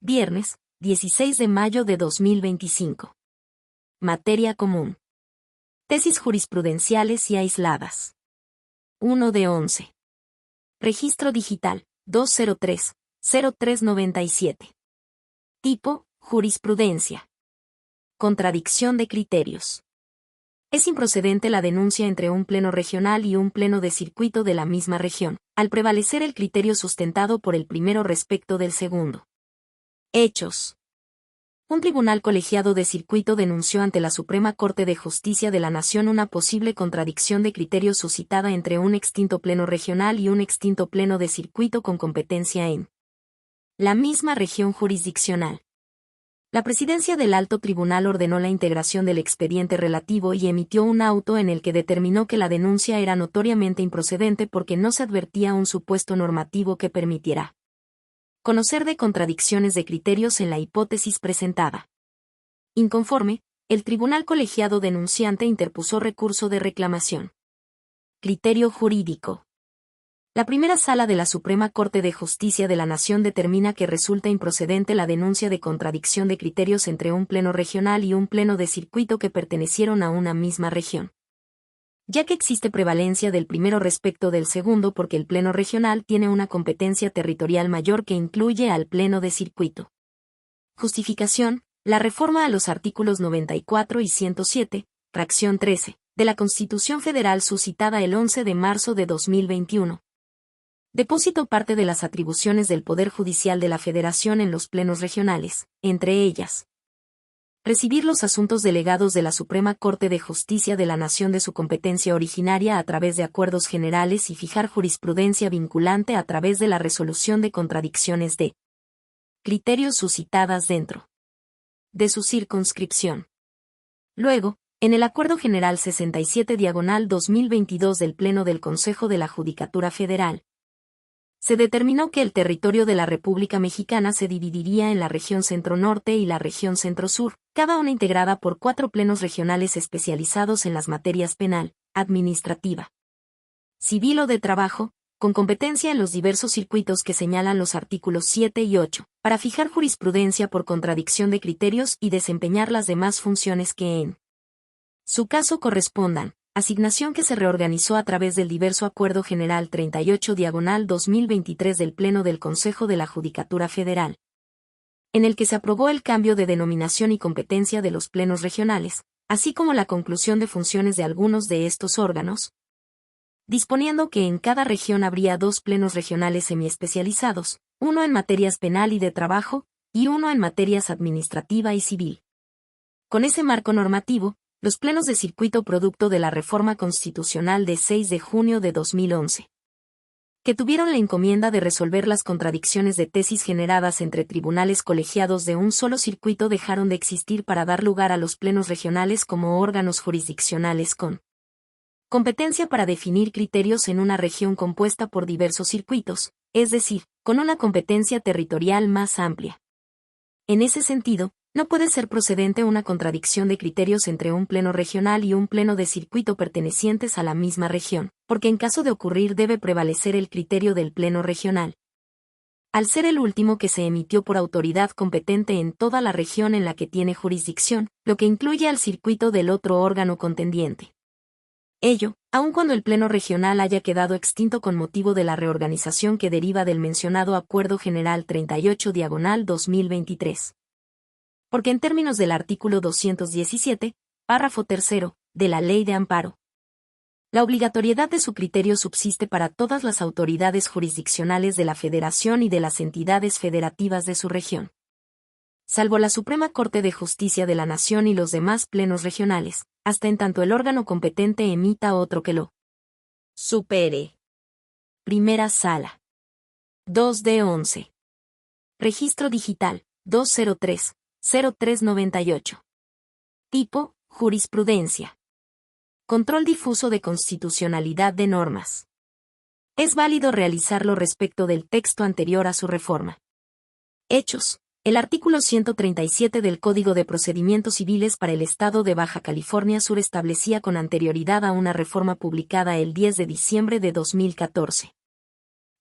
Viernes, 16 de mayo de 2025. Materia común. Tesis jurisprudenciales y aisladas. 1 de 11. Registro digital, 203-0397. Tipo, jurisprudencia. Contradicción de criterios. Es improcedente la denuncia entre un pleno regional y un pleno de circuito de la misma región, al prevalecer el criterio sustentado por el primero respecto del segundo. Hechos. Un tribunal colegiado de circuito denunció ante la Suprema Corte de Justicia de la Nación una posible contradicción de criterios suscitada entre un extinto pleno regional y un extinto pleno de circuito con competencia en la misma región jurisdiccional. La Presidencia del Alto Tribunal ordenó la integración del expediente relativo y emitió un auto en el que determinó que la denuncia era notoriamente improcedente porque no se advertía un supuesto normativo que permitiera conocer de contradicciones de criterios en la hipótesis presentada. Inconforme, el tribunal colegiado denunciante interpuso recurso de reclamación. Criterio jurídico. La primera sala de la Suprema Corte de Justicia de la Nación determina que resulta improcedente la denuncia de contradicción de criterios entre un pleno regional y un pleno de circuito que pertenecieron a una misma región, ya que existe prevalencia del primero respecto del segundo porque el pleno regional tiene una competencia territorial mayor que incluye al pleno de circuito. Justificación: la reforma a los artículos 94 y 107, fracción 13, de la Constitución Federal suscitada el 11 de marzo de 2021. Depósito parte de las atribuciones del Poder Judicial de la Federación en los plenos regionales, entre ellas: recibir los asuntos delegados de la Suprema Corte de Justicia de la Nación de su competencia originaria a través de acuerdos generales y fijar jurisprudencia vinculante a través de la resolución de contradicciones de criterios suscitadas dentro de su circunscripción. Luego, en el Acuerdo General 67/2022 del Pleno del Consejo de la Judicatura Federal, se determinó que el territorio de la República Mexicana se dividiría en la región Centro-Norte y la región Centro-Sur, cada una integrada por 4 plenos regionales especializados en las materias penal, administrativa, civil o de trabajo, con competencia en los diversos circuitos que señalan los artículos 7 y 8, para fijar jurisprudencia por contradicción de criterios y desempeñar las demás funciones que en su caso correspondan. Asignación que se reorganizó a través del diverso Acuerdo General 38/2023 del Pleno del Consejo de la Judicatura Federal, en el que se aprobó el cambio de denominación y competencia de los plenos regionales, así como la conclusión de funciones de algunos de estos órganos, disponiendo que en cada región habría 2 plenos regionales semiespecializados, uno en materias penal y de trabajo, y uno en materias administrativa y civil. Con ese marco normativo, los plenos de circuito producto de la reforma constitucional de 6 de junio de 2011, que tuvieron la encomienda de resolver las contradicciones de tesis generadas entre tribunales colegiados de un solo circuito, dejaron de existir para dar lugar a los plenos regionales como órganos jurisdiccionales con competencia para definir criterios en una región compuesta por diversos circuitos, es decir, con una competencia territorial más amplia. En ese sentido, no puede ser procedente una contradicción de criterios entre un pleno regional y un pleno de circuito pertenecientes a la misma región, porque en caso de ocurrir debe prevalecer el criterio del pleno regional, al ser el último que se emitió por autoridad competente en toda la región en la que tiene jurisdicción, lo que incluye al circuito del otro órgano contendiente. Ello, aun cuando el pleno regional haya quedado extinto con motivo de la reorganización que deriva del mencionado Acuerdo General 38/2023. Porque en términos del artículo 217, párrafo 3, de la Ley de Amparo, la obligatoriedad de su criterio subsiste para todas las autoridades jurisdiccionales de la Federación y de las entidades federativas de su región, salvo la Suprema Corte de Justicia de la Nación y los demás plenos regionales, hasta en tanto el órgano competente emita otro que lo supere. Primera Sala. 2 de 11. Registro digital, 203-0398. Tipo, jurisprudencia. Control difuso de constitucionalidad de normas. Es válido realizarlo respecto del texto anterior a su reforma. Hechos. El artículo 137 del Código de Procedimientos Civiles para el Estado de Baja California Sur establecía con anterioridad a una reforma publicada el 10 de diciembre de 2014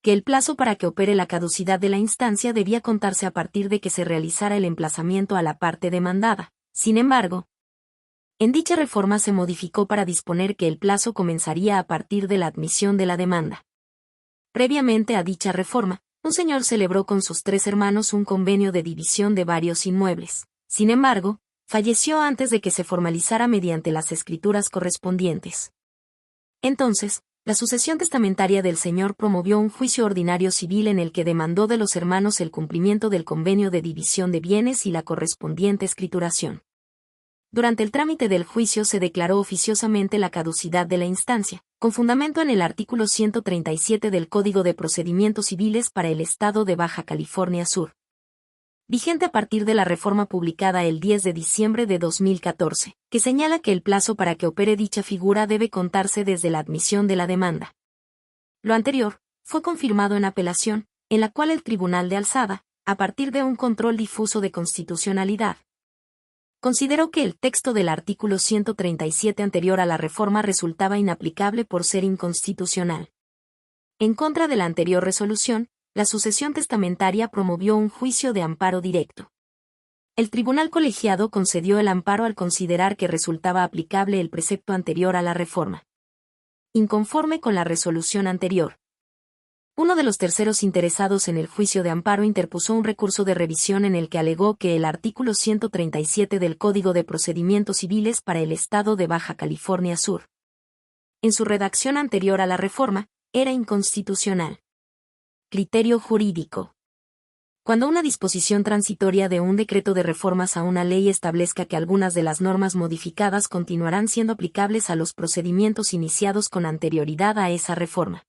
que el plazo para que opere la caducidad de la instancia debía contarse a partir de que se realizara el emplazamiento a la parte demandada. Sin embargo, en dicha reforma se modificó para disponer que el plazo comenzaría a partir de la admisión de la demanda. Previamente a dicha reforma, un señor celebró con sus 3 hermanos un convenio de división de varios inmuebles. Sin embargo, falleció antes de que se formalizara mediante las escrituras correspondientes. Entonces, la sucesión testamentaria del señor promovió un juicio ordinario civil en el que demandó de los hermanos el cumplimiento del convenio de división de bienes y la correspondiente escrituración. Durante el trámite del juicio se declaró oficiosamente la caducidad de la instancia, con fundamento en el artículo 137 del Código de Procedimientos Civiles para el Estado de Baja California Sur, vigente a partir de la reforma publicada el 10 de diciembre de 2014, que señala que el plazo para que opere dicha figura debe contarse desde la admisión de la demanda. Lo anterior fue confirmado en apelación, en la cual el Tribunal de Alzada, a partir de un control difuso de constitucionalidad, consideró que el texto del artículo 137 anterior a la reforma resultaba inaplicable por ser inconstitucional. En contra de la anterior resolución, la sucesión testamentaria promovió un juicio de amparo directo. El tribunal colegiado concedió el amparo al considerar que resultaba aplicable el precepto anterior a la reforma. Inconforme con la resolución anterior, uno de los terceros interesados en el juicio de amparo interpuso un recurso de revisión en el que alegó que el artículo 137 del Código de Procedimientos Civiles para el Estado de Baja California Sur, en su redacción anterior a la reforma, era inconstitucional. Criterio jurídico. Cuando una disposición transitoria de un decreto de reformas a una ley establezca que algunas de las normas modificadas continuarán siendo aplicables a los procedimientos iniciados con anterioridad a esa reforma,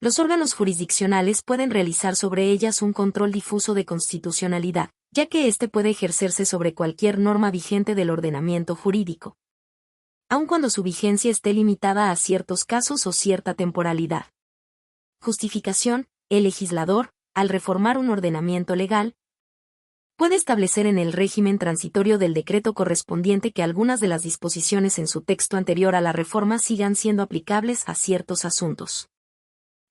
los órganos jurisdiccionales pueden realizar sobre ellas un control difuso de constitucionalidad, ya que éste puede ejercerse sobre cualquier norma vigente del ordenamiento jurídico, aun cuando su vigencia esté limitada a ciertos casos o cierta temporalidad. Justificación. El legislador, al reformar un ordenamiento legal, puede establecer en el régimen transitorio del decreto correspondiente que algunas de las disposiciones en su texto anterior a la reforma sigan siendo aplicables a ciertos asuntos.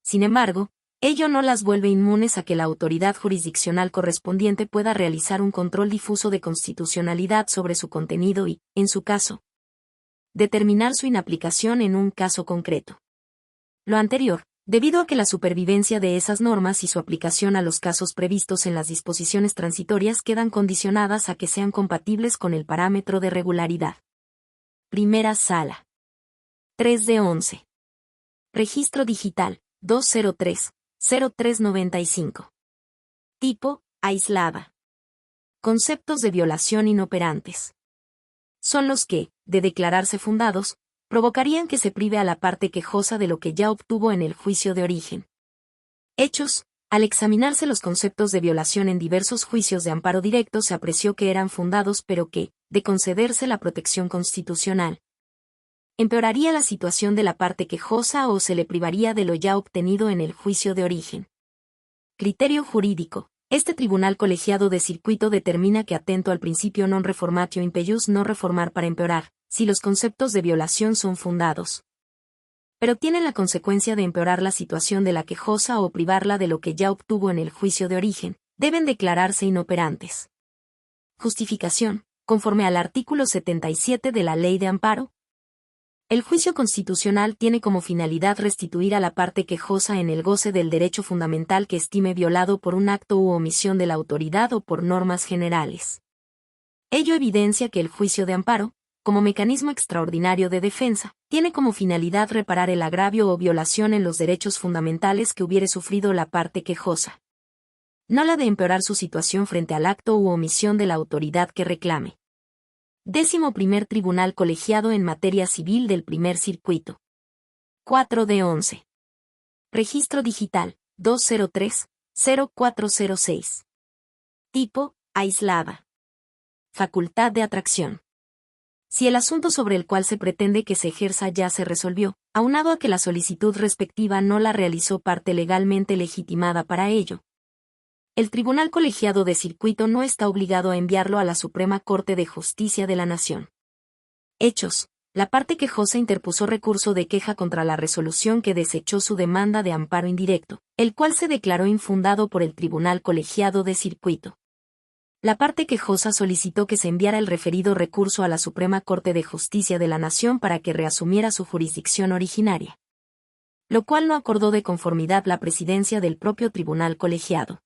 Sin embargo, ello no las vuelve inmunes a que la autoridad jurisdiccional correspondiente pueda realizar un control difuso de constitucionalidad sobre su contenido y, en su caso, determinar su inaplicación en un caso concreto. Lo anterior, debido a que la supervivencia de esas normas y su aplicación a los casos previstos en las disposiciones transitorias quedan condicionadas a que sean compatibles con el parámetro de regularidad. Primera Sala. 3 de 11. Registro digital, 203-0395. Tipo, aislada. Conceptos de violación inoperantes. Son los que, de declararse fundados, provocarían que se prive a la parte quejosa de lo que ya obtuvo en el juicio de origen. Hechos. Al examinarse los conceptos de violación en diversos juicios de amparo directo se apreció que eran fundados pero que, de concederse la protección constitucional, empeoraría la situación de la parte quejosa o se le privaría de lo ya obtenido en el juicio de origen. Criterio jurídico. Este tribunal colegiado de circuito determina que atento al principio non reformatio impeius no reformar para empeorar, si los conceptos de violación son fundados, pero tienen la consecuencia de empeorar la situación de la quejosa o privarla de lo que ya obtuvo en el juicio de origen, deben declararse inoperantes. Justificación. Conforme al artículo 77 de la Ley de Amparo, el juicio constitucional tiene como finalidad restituir a la parte quejosa en el goce del derecho fundamental que estime violado por un acto u omisión de la autoridad o por normas generales. Ello evidencia que el juicio de amparo, como mecanismo extraordinario de defensa, tiene como finalidad reparar el agravio o violación en los derechos fundamentales que hubiere sufrido la parte quejosa, no la de empeorar su situación frente al acto u omisión de la autoridad que reclame. 11º Tribunal Colegiado en Materia Civil del Primer Circuito. 4 de 11. Registro Digital, 203-0406. Tipo, aislada. Facultad de atracción. Si el asunto sobre el cual se pretende que se ejerza ya se resolvió, aunado a que la solicitud respectiva no la realizó parte legalmente legitimada para ello, el Tribunal Colegiado de Circuito no está obligado a enviarlo a la Suprema Corte de Justicia de la Nación. Hechos. la parte quejosa interpuso recurso de queja contra la resolución que desechó su demanda de amparo indirecto, el cual se declaró infundado por el Tribunal Colegiado de Circuito. La parte quejosa solicitó que se enviara el referido recurso a la Suprema Corte de Justicia de la Nación para que reasumiera su jurisdicción originaria, lo cual no acordó de conformidad la presidencia del propio Tribunal Colegiado.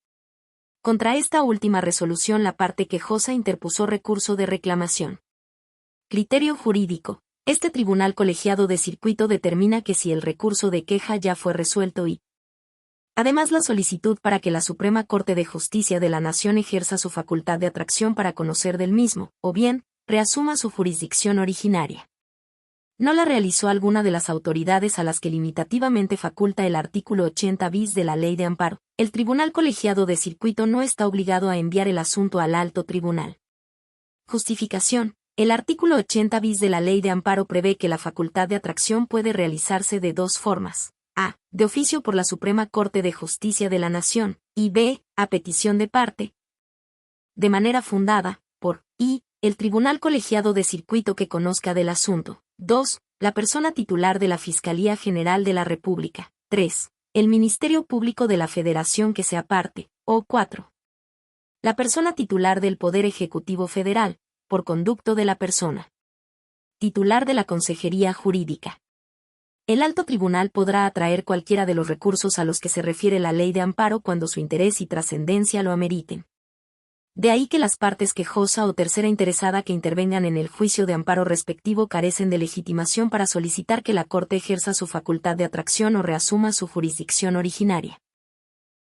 Contra esta última resolución la parte quejosa interpuso recurso de reclamación. Criterio jurídico. Este Tribunal Colegiado de Circuito determina que si el recurso de queja ya fue resuelto y, además, la solicitud para que la Suprema Corte de Justicia de la Nación ejerza su facultad de atracción para conocer del mismo, o bien, reasuma su jurisdicción originaria, no la realizó alguna de las autoridades a las que limitativamente faculta el artículo 80 bis de la Ley de Amparo, el Tribunal Colegiado de Circuito no está obligado a enviar el asunto al Alto Tribunal. Justificación. El artículo 80 bis de la Ley de Amparo prevé que la facultad de atracción puede realizarse de dos formas: a. De oficio por la Suprema Corte de Justicia de la Nación, y b. A petición de parte, de manera fundada, por i. El Tribunal Colegiado de Circuito que conozca del asunto. 2. La persona titular de la Fiscalía General de la República. 3. El Ministerio Público de la Federación que sea parte. O 4. La persona titular del Poder Ejecutivo Federal, por conducto de la persona titular de la Consejería Jurídica. El Alto Tribunal podrá atraer cualquiera de los recursos a los que se refiere la Ley de Amparo cuando su interés y trascendencia lo ameriten. De ahí que las partes quejosa o tercera interesada que intervengan en el juicio de amparo respectivo carecen de legitimación para solicitar que la Corte ejerza su facultad de atracción o reasuma su jurisdicción originaria,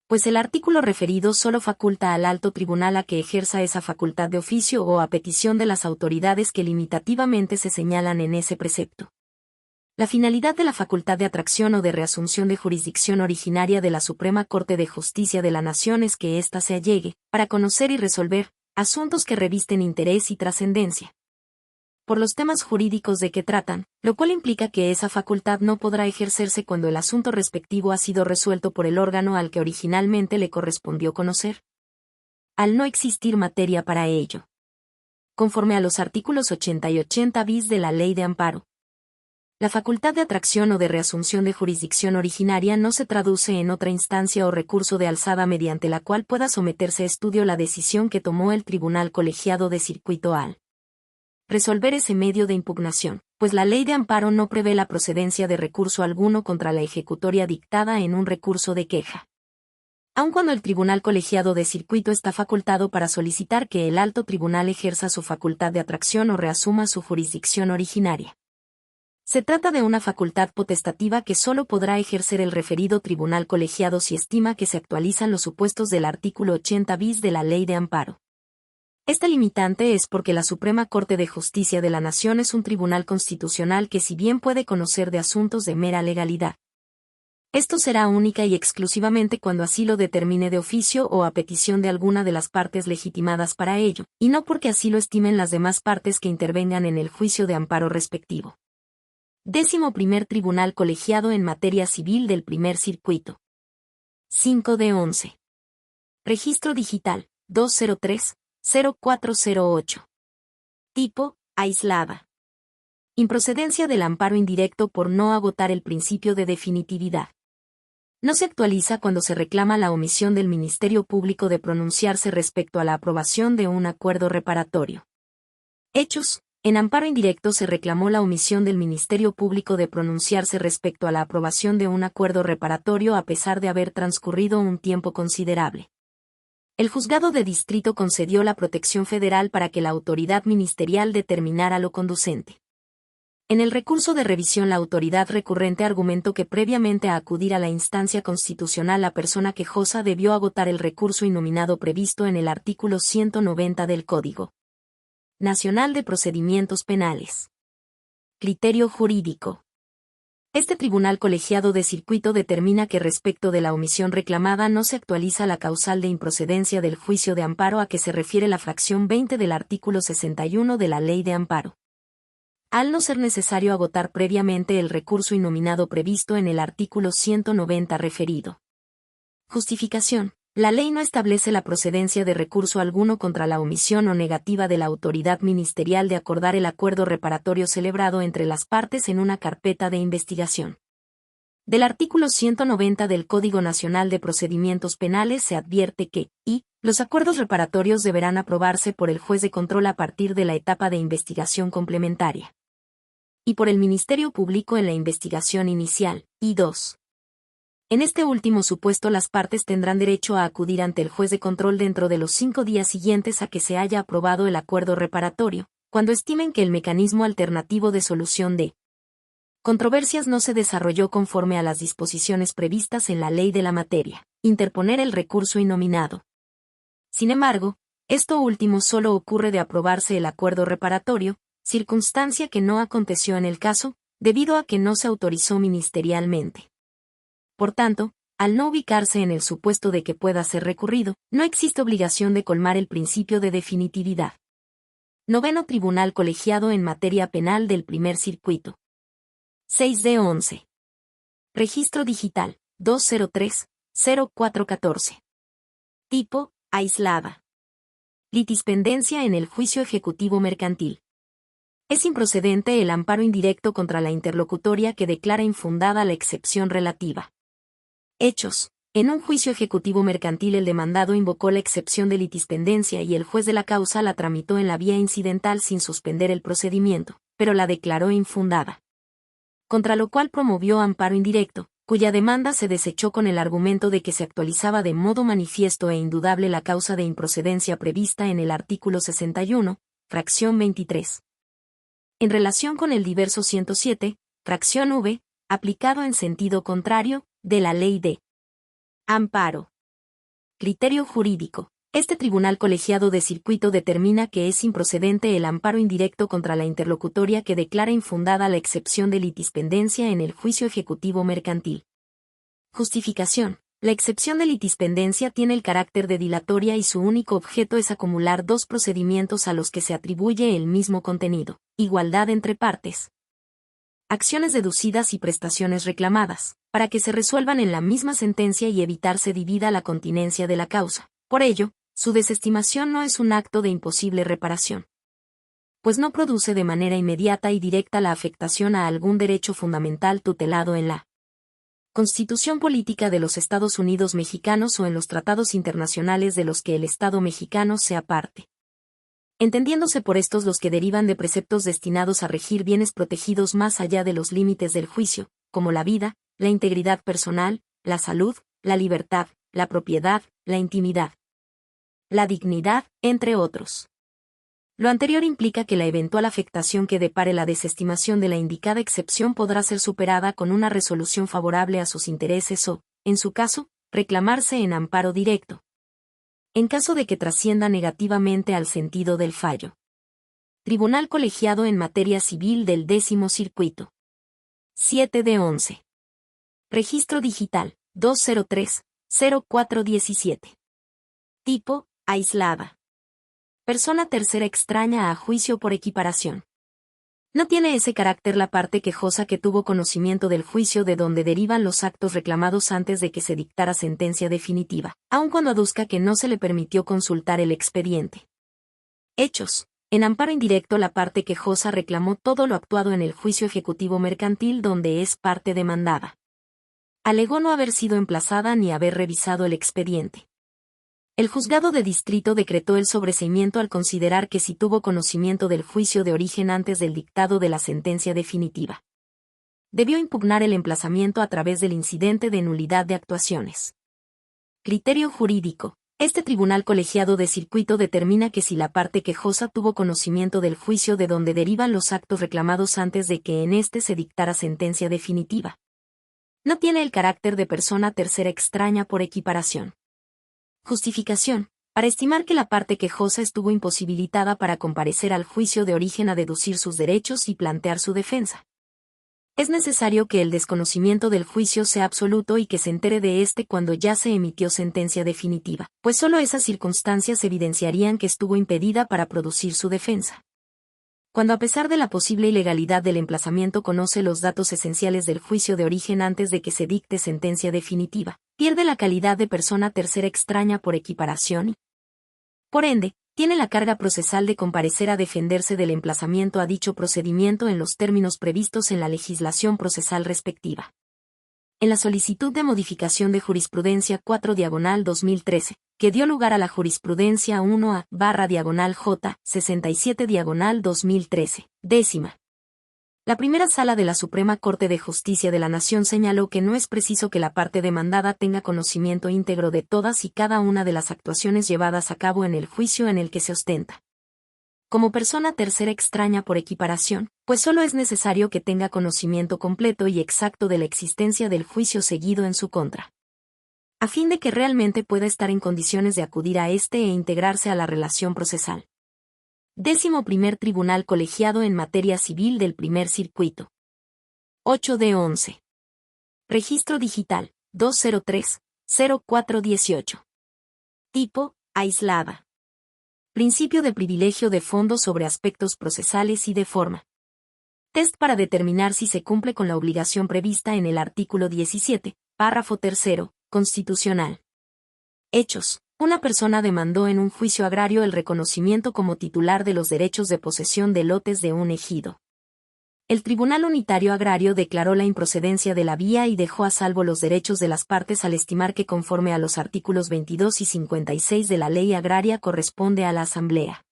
pues el artículo referido solo faculta al Alto Tribunal a que ejerza esa facultad de oficio o a petición de las autoridades que limitativamente se señalan en ese precepto. La finalidad de la facultad de atracción o de reasunción de jurisdicción originaria de la Suprema Corte de Justicia de la Nación es que ésta se allegue, para conocer y resolver, asuntos que revisten interés y trascendencia por los temas jurídicos de que tratan, lo cual implica que esa facultad no podrá ejercerse cuando el asunto respectivo ha sido resuelto por el órgano al que originalmente le correspondió conocer, al no existir materia para ello. Conforme a los artículos 80 y 80 bis de la Ley de Amparo, la facultad de atracción o de reasunción de jurisdicción originaria no se traduce en otra instancia o recurso de alzada mediante la cual pueda someterse a estudio la decisión que tomó el Tribunal Colegiado de Circuito al resolver ese medio de impugnación, pues la Ley de Amparo no prevé la procedencia de recurso alguno contra la ejecutoria dictada en un recurso de queja, aun cuando el Tribunal Colegiado de Circuito está facultado para solicitar que el Alto Tribunal ejerza su facultad de atracción o reasuma su jurisdicción originaria. Se trata de una facultad potestativa que solo podrá ejercer el referido Tribunal Colegiado si estima que se actualizan los supuestos del artículo 80 bis de la Ley de Amparo. Esta limitante es porque la Suprema Corte de Justicia de la Nación es un tribunal constitucional que si bien puede conocer de asuntos de mera legalidad, esto será única y exclusivamente cuando así lo determine de oficio o a petición de alguna de las partes legitimadas para ello, y no porque así lo estimen las demás partes que intervengan en el juicio de amparo respectivo. 11º Tribunal Colegiado en Materia Civil del Primer Circuito. 5 de 11. Registro Digital, 203-0408. Tipo, aislada. Improcedencia del amparo indirecto por no agotar el principio de definitividad. No se actualiza cuando se reclama la omisión del Ministerio Público de pronunciarse respecto a la aprobación de un acuerdo reparatorio. Hechos. En amparo indirecto se reclamó la omisión del Ministerio Público de pronunciarse respecto a la aprobación de un acuerdo reparatorio a pesar de haber transcurrido un tiempo considerable. El juzgado de distrito concedió la protección federal para que la autoridad ministerial determinara lo conducente. En el recurso de revisión la autoridad recurrente argumentó que previamente a acudir a la instancia constitucional la persona quejosa debió agotar el recurso innominado previsto en el artículo 190 del Código Nacional de Procedimientos Penales. Criterio jurídico. Este Tribunal Colegiado de Circuito determina que respecto de la omisión reclamada no se actualiza la causal de improcedencia del juicio de amparo a que se refiere la fracción 20 del artículo 61 de la Ley de Amparo, al no ser necesario agotar previamente el recurso innominado previsto en el artículo 190 referido. Justificación. La ley no establece la procedencia de recurso alguno contra la omisión o negativa de la autoridad ministerial de acordar el acuerdo reparatorio celebrado entre las partes en una carpeta de investigación. Del artículo 190 del Código Nacional de Procedimientos Penales se advierte que, los acuerdos reparatorios deberán aprobarse por el juez de control a partir de la etapa de investigación complementaria. Y por el Ministerio Público en la investigación inicial, y 2. En este último supuesto las partes tendrán derecho a acudir ante el juez de control dentro de los 5 días siguientes a que se haya aprobado el acuerdo reparatorio, cuando estimen que el mecanismo alternativo de solución de controversias no se desarrolló conforme a las disposiciones previstas en la ley de la materia, interponer el recurso innominado. Sin embargo, esto último solo ocurre de aprobarse el acuerdo reparatorio, circunstancia que no aconteció en el caso, debido a que no se autorizó ministerialmente. Por tanto, al no ubicarse en el supuesto de que pueda ser recurrido, no existe obligación de colmar el principio de definitividad. Noveno Tribunal Colegiado en Materia Penal del Primer Circuito. 6 de 11. Registro Digital, 203-0414. Tipo, aislada. Litispendencia en el juicio ejecutivo mercantil. Es improcedente el amparo indirecto contra la interlocutoria que declara infundada la excepción relativa. Hechos. En un juicio ejecutivo mercantil el demandado invocó la excepción de litispendencia y el juez de la causa la tramitó en la vía incidental sin suspender el procedimiento, pero la declaró infundada. Contra lo cual promovió amparo indirecto, cuya demanda se desechó con el argumento de que se actualizaba de modo manifiesto e indudable la causa de improcedencia prevista en el artículo 61, fracción 23. En relación con el diverso 107, fracción v, aplicado en sentido contrario, de la ley de amparo. Criterio jurídico. Este tribunal colegiado de circuito determina que es improcedente el amparo indirecto contra la interlocutoria que declara infundada la excepción de litispendencia en el juicio ejecutivo mercantil. Justificación. La excepción de litispendencia tiene el carácter de dilatoria y su único objeto es acumular dos procedimientos a los que se atribuye el mismo contenido, igualdad entre partes, acciones deducidas y prestaciones reclamadas, para que se resuelvan en la misma sentencia y evitarse divida la continencia de la causa. Por ello, su desestimación no es un acto de imposible reparación, pues no produce de manera inmediata y directa la afectación a algún derecho fundamental tutelado en la Constitución Política de los Estados Unidos Mexicanos o en los tratados internacionales de los que el Estado mexicano sea parte. Entendiéndose por estos los que derivan de preceptos destinados a regir bienes protegidos más allá de los límites del juicio, como la vida, la integridad personal, la salud, la libertad, la propiedad, la intimidad, la dignidad, entre otros. Lo anterior implica que la eventual afectación que depare la desestimación de la indicada excepción podrá ser superada con una resolución favorable a sus intereses o, en su caso, reclamarse en amparo directo, en caso de que trascienda negativamente al sentido del fallo. Tribunal Colegiado en Materia Civil del 10º Circuito. 7 de 11. Registro Digital, 203-0417. Tipo, aislada. Persona tercera extraña a juicio por equiparación. No tiene ese carácter la parte quejosa que tuvo conocimiento del juicio de donde derivan los actos reclamados antes de que se dictara sentencia definitiva, aun cuando aduzca que no se le permitió consultar el expediente. Hechos. En amparo indirecto la parte quejosa reclamó todo lo actuado en el juicio ejecutivo mercantil donde es parte demandada. Alegó no haber sido emplazada ni haber revisado el expediente. El juzgado de distrito decretó el sobreseimiento al considerar que si tuvo conocimiento del juicio de origen antes del dictado de la sentencia definitiva, debió impugnar el emplazamiento a través del incidente de nulidad de actuaciones. Criterio jurídico. Este tribunal colegiado de circuito determina que si la parte quejosa tuvo conocimiento del juicio de donde derivan los actos reclamados antes de que en éste se dictara sentencia definitiva, no tiene el carácter de persona tercera extraña por equiparación. Justificación. Para estimar que la parte quejosa estuvo imposibilitada para comparecer al juicio de origen a deducir sus derechos y plantear su defensa, es necesario que el desconocimiento del juicio sea absoluto y que se entere de éste cuando ya se emitió sentencia definitiva, pues solo esas circunstancias evidenciarían que estuvo impedida para producir su defensa. Cuando a pesar de la posible ilegalidad del emplazamiento conoce los datos esenciales del juicio de origen antes de que se dicte sentencia definitiva, pierde la calidad de persona tercera extraña por equiparación y, por ende, tiene la carga procesal de comparecer a defenderse del emplazamiento a dicho procedimiento en los términos previstos en la legislación procesal respectiva. En la solicitud de modificación de jurisprudencia 4/2013, que dio lugar a la jurisprudencia 1A/J 67/2013, décima. La primera sala de la Suprema Corte de Justicia de la Nación señaló que no es preciso que la parte demandada tenga conocimiento íntegro de todas y cada una de las actuaciones llevadas a cabo en el juicio en el que se ostenta como persona tercera extraña por equiparación, pues solo es necesario que tenga conocimiento completo y exacto de la existencia del juicio seguido en su contra, a fin de que realmente pueda estar en condiciones de acudir a este e integrarse a la relación procesal. 11º Tribunal Colegiado en Materia Civil del Primer Circuito. 8/11. Registro Digital, 203-0418. Tipo, aislada. Principio de privilegio de fondo sobre aspectos procesales y de forma. Test para determinar si se cumple con la obligación prevista en el artículo 17, párrafo 3, constitucional. Hechos. Una persona demandó en un juicio agrario el reconocimiento como titular de los derechos de posesión de lotes de un ejido. El Tribunal Unitario Agrario declaró la improcedencia de la vía y dejó a salvo los derechos de las partes al estimar que conforme a los artículos 22 y 56 de la Ley Agraria corresponde a la Asamblea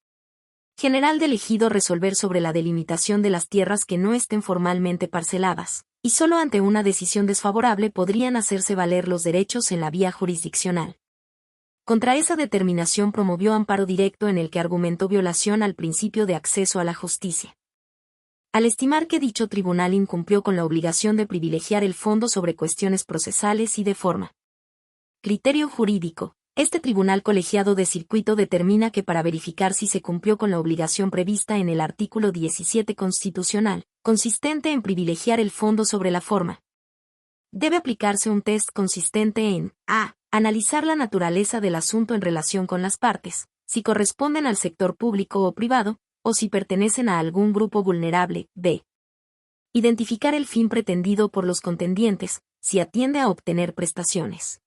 General del Ejido resolver sobre la delimitación de las tierras que no estén formalmente parceladas, y solo ante una decisión desfavorable podrían hacerse valer los derechos en la vía jurisdiccional. Contra esa determinación promovió amparo directo en el que argumentó violación al principio de acceso a la justicia, al estimar que dicho tribunal incumplió con la obligación de privilegiar el fondo sobre cuestiones procesales y de forma. Criterio jurídico. Este tribunal colegiado de circuito determina que para verificar si se cumplió con la obligación prevista en el artículo 17 constitucional, consistente en privilegiar el fondo sobre la forma, debe aplicarse un test consistente en a. Analizar la naturaleza del asunto en relación con las partes, si corresponden al sector público o privado, o si pertenecen a algún grupo vulnerable. B. Identificar el fin pretendido por los contendientes, si atiende a obtener prestaciones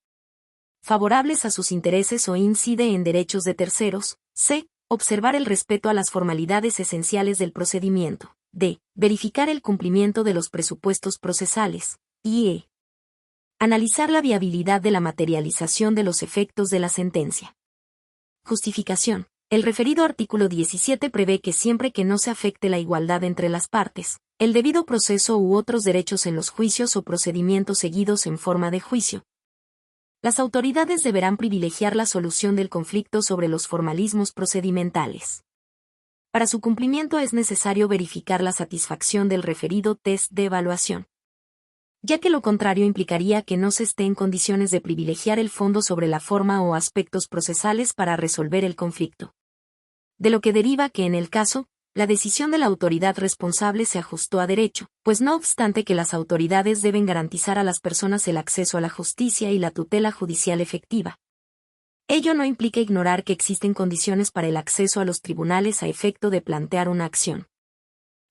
favorables a sus intereses o incide en derechos de terceros. C. Observar el respeto a las formalidades esenciales del procedimiento. D. Verificar el cumplimiento de los presupuestos procesales. Y E. Analizar la viabilidad de la materialización de los efectos de la sentencia. Justificación. El referido artículo 17 prevé que siempre que no se afecte la igualdad entre las partes, el debido proceso u otros derechos en los juicios o procedimientos seguidos en forma de juicio, las autoridades deberán privilegiar la solución del conflicto sobre los formalismos procedimentales. Para su cumplimiento es necesario verificar la satisfacción del referido test de evaluación, ya que lo contrario implicaría que no se esté en condiciones de privilegiar el fondo sobre la forma o aspectos procesales para resolver el conflicto. De lo que deriva que en el caso, la decisión de la autoridad responsable se ajustó a derecho, pues no obstante que las autoridades deben garantizar a las personas el acceso a la justicia y la tutela judicial efectiva, ello no implica ignorar que existen condiciones para el acceso a los tribunales a efecto de plantear una acción.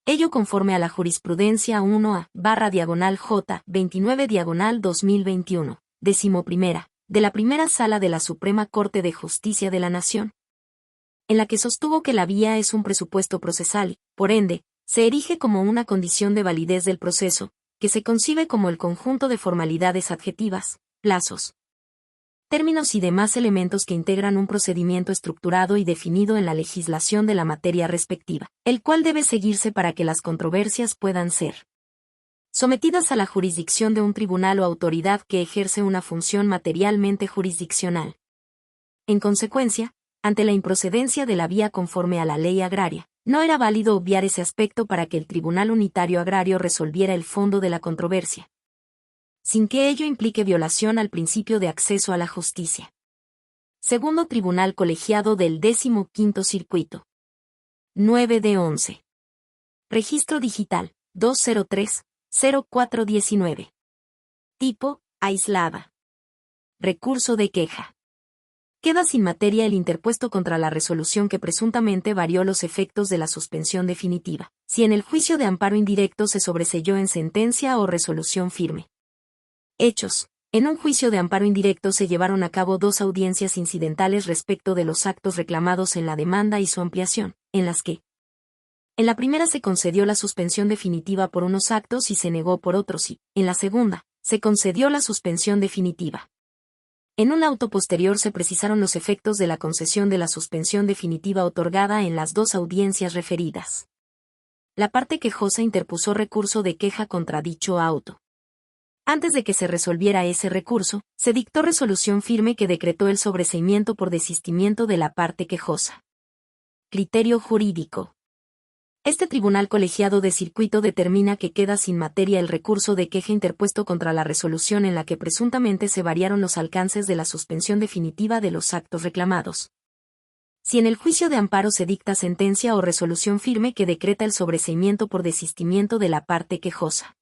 Ello conforme a la jurisprudencia 1A/J 29/2021, 11ª, de la primera sala de la Suprema Corte de Justicia de la Nación, en la que sostuvo que la vía es un presupuesto procesal y, por ende, se erige como una condición de validez del proceso, que se concibe como el conjunto de formalidades adjetivas, plazos, términos y demás elementos que integran un procedimiento estructurado y definido en la legislación de la materia respectiva, el cual debe seguirse para que las controversias puedan ser sometidas a la jurisdicción de un tribunal o autoridad que ejerce una función materialmente jurisdiccional. En consecuencia, ante la improcedencia de la vía conforme a la ley agraria, no era válido obviar ese aspecto para que el Tribunal Unitario Agrario resolviera el fondo de la controversia, sin que ello implique violación al principio de acceso a la justicia. Segundo Tribunal Colegiado del 15º Circuito. 9/11. Registro Digital, 203-0419. Tipo, aislada. Recurso de queja. Queda sin materia el interpuesto contra la resolución que presuntamente varió los efectos de la suspensión definitiva, si en el juicio de amparo indirecto se sobreseyó en sentencia o resolución firme. Hechos. En un juicio de amparo indirecto se llevaron a cabo 2 audiencias incidentales respecto de los actos reclamados en la demanda y su ampliación, en las que, en la primera se concedió la suspensión definitiva por unos actos y se negó por otros y, en la segunda, se concedió la suspensión definitiva. En un auto posterior se precisaron los efectos de la concesión de la suspensión definitiva otorgada en las 2 audiencias referidas. La parte quejosa interpuso recurso de queja contra dicho auto. Antes de que se resolviera ese recurso, se dictó resolución firme que decretó el sobreseimiento por desistimiento de la parte quejosa. Criterio jurídico. Este tribunal colegiado de circuito determina que queda sin materia el recurso de queja interpuesto contra la resolución en la que presuntamente se variaron los alcances de la suspensión definitiva de los actos reclamados. Si en el juicio de amparo se dicta sentencia o resolución firme que decreta el sobreseimiento por desistimiento de la parte quejosa.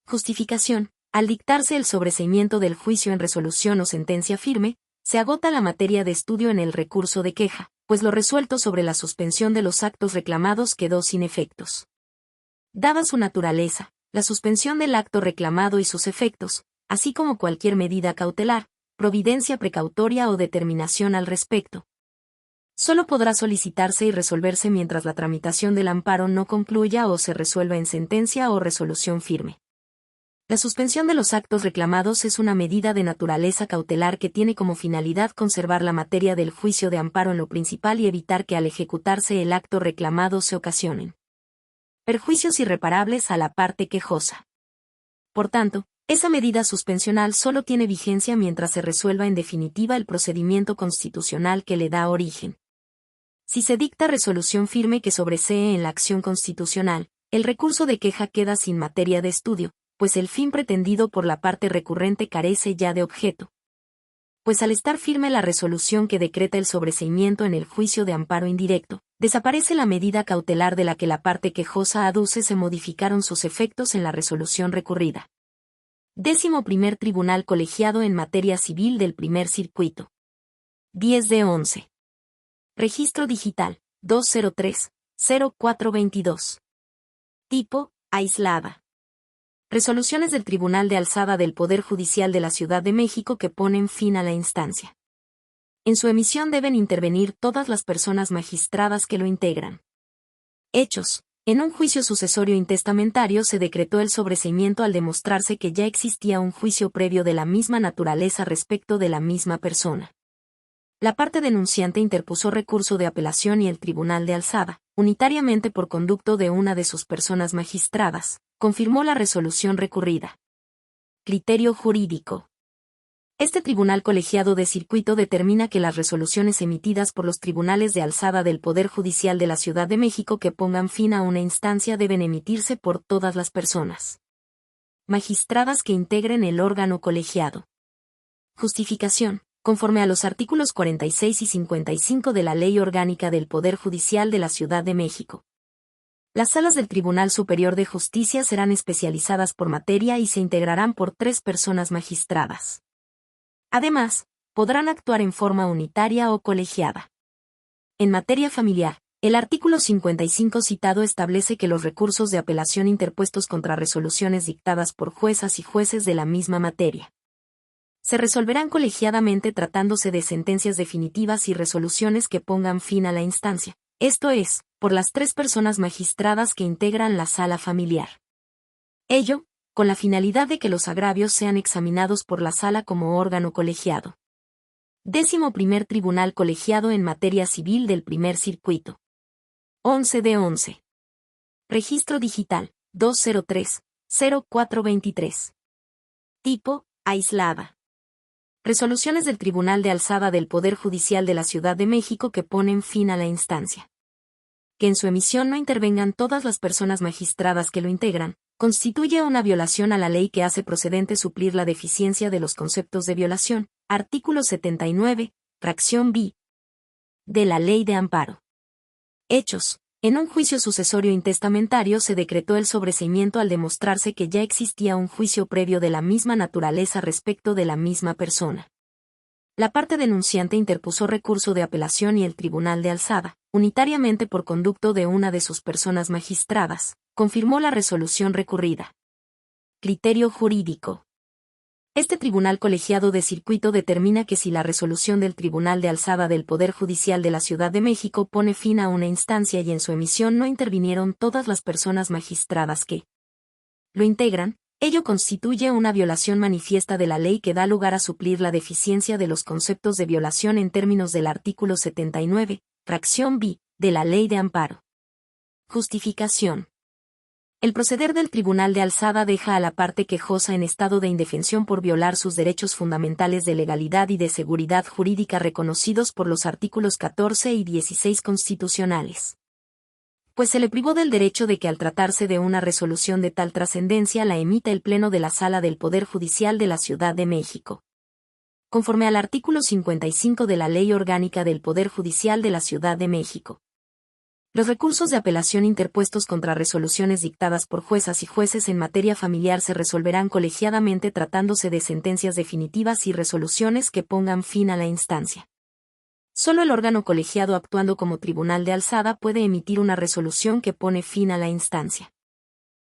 Justificación. Al dictarse el sobreseimiento del juicio en resolución o sentencia firme, se agota la materia de estudio en el recurso de queja, pues lo resuelto sobre la suspensión de los actos reclamados quedó sin efectos. Dada su naturaleza, la suspensión del acto reclamado y sus efectos, así como cualquier medida cautelar, providencia precautoria o determinación al respecto, solo podrá solicitarse y resolverse mientras la tramitación del amparo no concluya o se resuelva en sentencia o resolución firme. La suspensión de los actos reclamados es una medida de naturaleza cautelar que tiene como finalidad conservar la materia del juicio de amparo en lo principal y evitar que al ejecutarse el acto reclamado se ocasionen perjuicios irreparables a la parte quejosa. Por tanto, esa medida suspensional solo tiene vigencia mientras se resuelva en definitiva el procedimiento constitucional que le da origen. Si se dicta resolución firme que sobresee en la acción constitucional, el recurso de queja queda sin materia de estudio, pues el fin pretendido por la parte recurrente carece ya de objeto. Pues al estar firme la resolución que decreta el sobreseimiento en el juicio de amparo indirecto, desaparece la medida cautelar de la que la parte quejosa aduce, se modificaron sus efectos en la resolución recurrida. 11º Tribunal Colegiado en Materia Civil del Primer Circuito. 10 de 11. Registro Digital, 203-0422. Tipo, aislada. Resoluciones del Tribunal de Alzada del Poder Judicial de la Ciudad de México que ponen fin a la instancia. En su emisión deben intervenir todas las personas magistradas que lo integran. Hechos. En un juicio sucesorio intestamentario se decretó el sobreseimiento al demostrarse que ya existía un juicio previo de la misma naturaleza respecto de la misma persona. La parte denunciante interpuso recurso de apelación y el Tribunal de Alzada, unitariamente por conducto de una de sus personas magistradas, confirmó la resolución recurrida. Criterio jurídico. Este tribunal colegiado de circuito determina que las resoluciones emitidas por los tribunales de alzada del Poder Judicial de la Ciudad de México que pongan fin a una instancia deben emitirse por todas las personas magistradas que integren el órgano colegiado. Justificación. Conforme a los artículos 46 y 55 de la Ley Orgánica del Poder Judicial de la Ciudad de México. Las salas del Tribunal Superior de Justicia serán especializadas por materia y se integrarán por 3 personas magistradas. Además, podrán actuar en forma unitaria o colegiada. En materia familiar, el artículo 55 citado establece que los recursos de apelación interpuestos contra resoluciones dictadas por juezas y jueces de la misma materia se resolverán colegiadamente tratándose de sentencias definitivas y resoluciones que pongan fin a la instancia, esto es, por las 3 personas magistradas que integran la sala familiar. Ello, con la finalidad de que los agravios sean examinados por la sala como órgano colegiado. 11º Tribunal Colegiado en Materia Civil del Primer Circuito. 11 de 11. Registro Digital, 203-0423. Tipo, aislada. Resoluciones del Tribunal de Alzada del Poder Judicial de la Ciudad de México que ponen fin a la instancia. Que en su emisión no intervengan todas las personas magistradas que lo integran, constituye una violación a la ley que hace procedente suplir la deficiencia de los conceptos de violación, artículo 79, fracción B, de la Ley de Amparo. Hechos. En un juicio sucesorio intestamentario se decretó el sobreseimiento al demostrarse que ya existía un juicio previo de la misma naturaleza respecto de la misma persona. La parte denunciante interpuso recurso de apelación y el Tribunal de Alzada, unitariamente por conducto de una de sus personas magistradas, confirmó la resolución recurrida. Criterio jurídico. Este tribunal colegiado de circuito determina que si la resolución del Tribunal de Alzada del Poder Judicial de la Ciudad de México pone fin a una instancia y en su emisión no intervinieron todas las personas magistradas que lo integran, ello constituye una violación manifiesta de la ley que da lugar a suplir la deficiencia de los conceptos de violación en términos del artículo 79, fracción b, de la Ley de Amparo. Justificación. El proceder del Tribunal de Alzada deja a la parte quejosa en estado de indefensión por violar sus derechos fundamentales de legalidad y de seguridad jurídica reconocidos por los artículos 14 y 16 constitucionales. Pues se le privó del derecho de que al tratarse de una resolución de tal trascendencia la emita el Pleno de la Sala del Poder Judicial de la Ciudad de México. Conforme al artículo 55 de la Ley Orgánica del Poder Judicial de la Ciudad de México. Los recursos de apelación interpuestos contra resoluciones dictadas por juezas y jueces en materia familiar se resolverán colegiadamente tratándose de sentencias definitivas y resoluciones que pongan fin a la instancia. Solo el órgano colegiado actuando como tribunal de alzada puede emitir una resolución que pone fin a la instancia.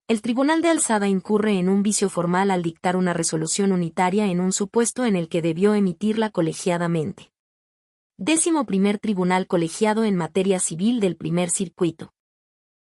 El tribunal de alzada incurre en un vicio formal al dictar una resolución unitaria en un supuesto en el que debió emitirla colegiadamente. 11º Tribunal Colegiado en Materia Civil del Primer Circuito.